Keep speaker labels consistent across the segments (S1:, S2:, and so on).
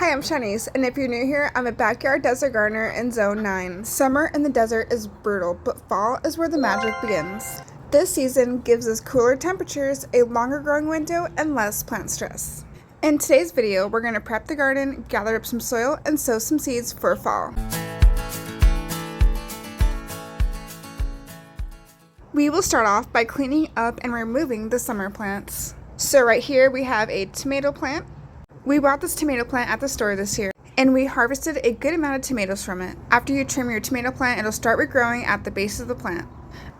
S1: Hi, I'm Shawnice, and if you're new here, I'm a backyard desert gardener in Zone 9. Summer in the desert is brutal, but fall is where the magic begins. This season gives us cooler temperatures, a longer growing window, and less plant stress. In today's video, we're going to prep the garden, gather up some soil, and sow some seeds for fall. We will start off by cleaning up and removing the summer plants. So right here we have a tomato plant. We bought this tomato plant at the store this year, and we harvested a good amount of tomatoes from it. After you trim your tomato plant, it'll start regrowing at the base of the plant.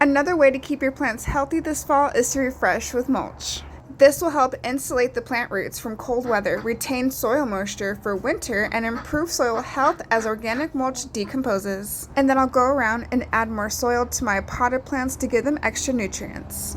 S1: Another way to keep your plants healthy this fall is to refresh with mulch. This will help insulate the plant roots from cold weather, retain soil moisture for winter, and improve soil health as organic mulch decomposes. And then I'll go around and add more soil to my potted plants to give them extra nutrients.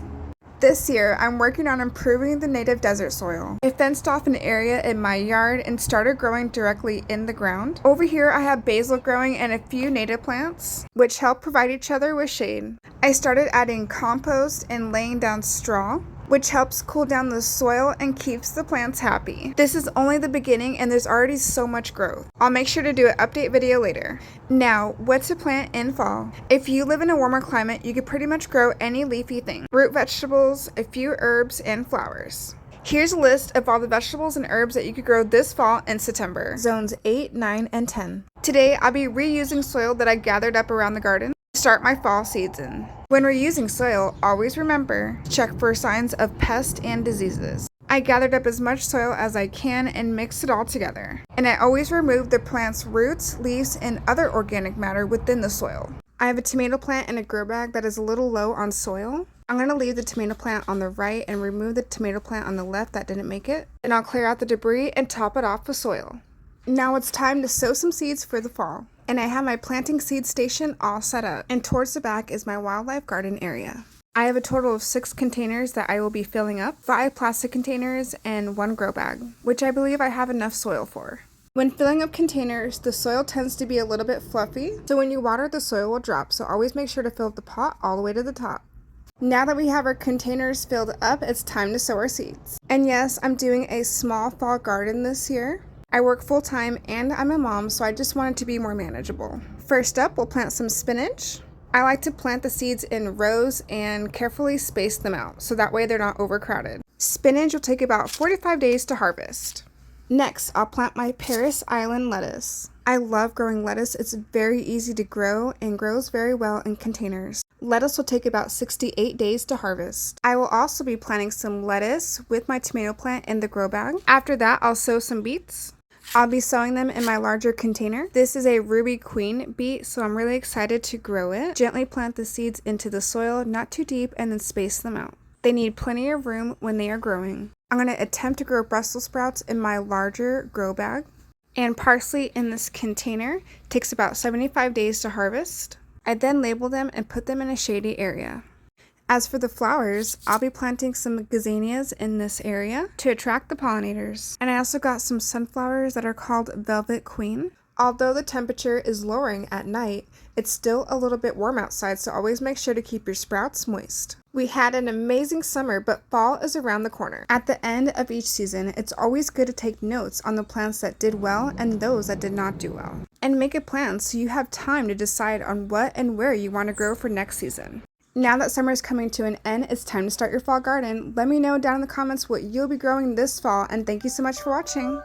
S1: This year, I'm working on improving the native desert soil. I fenced off an area in my yard and started growing directly in the ground. Over here, I have basil growing and a few native plants, which help provide each other with shade. I started adding compost and laying down straw, which helps cool down the soil and keeps the plants happy. This is only the beginning and there's already so much growth. I'll make sure to do an update video later. Now, what to plant in fall? If you live in a warmer climate, you could pretty much grow any leafy thing. Root vegetables, a few herbs, and flowers. Here's a list of all the vegetables and herbs that you could grow this fall in September. Zones 8, 9, and 10. Today, I'll be reusing soil that I gathered up around the garden to start my fall season. When reusing soil, always remember, check for signs of pests and diseases. I gathered up as much soil as I can and mixed it all together. And I always remove the plant's roots, leaves, and other organic matter within the soil. I have a tomato plant in a grow bag that is a little low on soil. I'm going to leave the tomato plant on the right and remove the tomato plant on the left that didn't make it. And I'll clear out the debris and top it off with soil. Now it's time to sow some seeds for the fall. And I have my planting seed station all set up. And towards the back is my wildlife garden area. I have a total of 6 containers that I will be filling up, 5 plastic containers and 1 grow bag, which I believe I have enough soil for. When filling up containers, the soil tends to be a little bit fluffy, so when you water, the soil will drop, so always make sure to fill up the pot all the way to the top. Now that we have our containers filled up, it's time to sow our seeds. And yes, I'm doing a small fall garden this year. I work full-time and I'm a mom, so I just want it to be more manageable. First up, we'll plant some spinach. I like to plant the seeds in rows and carefully space them out, so that way they're not overcrowded. Spinach will take about 45 days to harvest. Next, I'll plant my Paris Island lettuce. I love growing lettuce. It's very easy to grow and grows very well in containers. Lettuce will take about 68 days to harvest. I will also be planting some lettuce with my tomato plant in the grow bag. After that, I'll sow some beets. I'll be sowing them in my larger container. This is a Ruby Queen beet, so I'm really excited to grow it. Gently plant the seeds into the soil, not too deep, and then space them out. They need plenty of room when they are growing. I'm going to attempt to grow Brussels sprouts in my larger grow bag. And parsley in this container takes about 75 days to harvest. I then label them and put them in a shady area. As for the flowers, I'll be planting some gazanias in this area to attract the pollinators. And I also got some sunflowers that are called Velvet Queen. Although the temperature is lowering at night, it's still a little bit warm outside, so always make sure to keep your sprouts moist. We had an amazing summer, but fall is around the corner. At the end of each season, it's always good to take notes on the plants that did well and those that did not do well. And make a plan so you have time to decide on what and where you want to grow for next season. Now that summer is coming to an end, it's time to start your fall garden. Let me know down in the comments what you'll be growing this fall, and thank you so much for watching.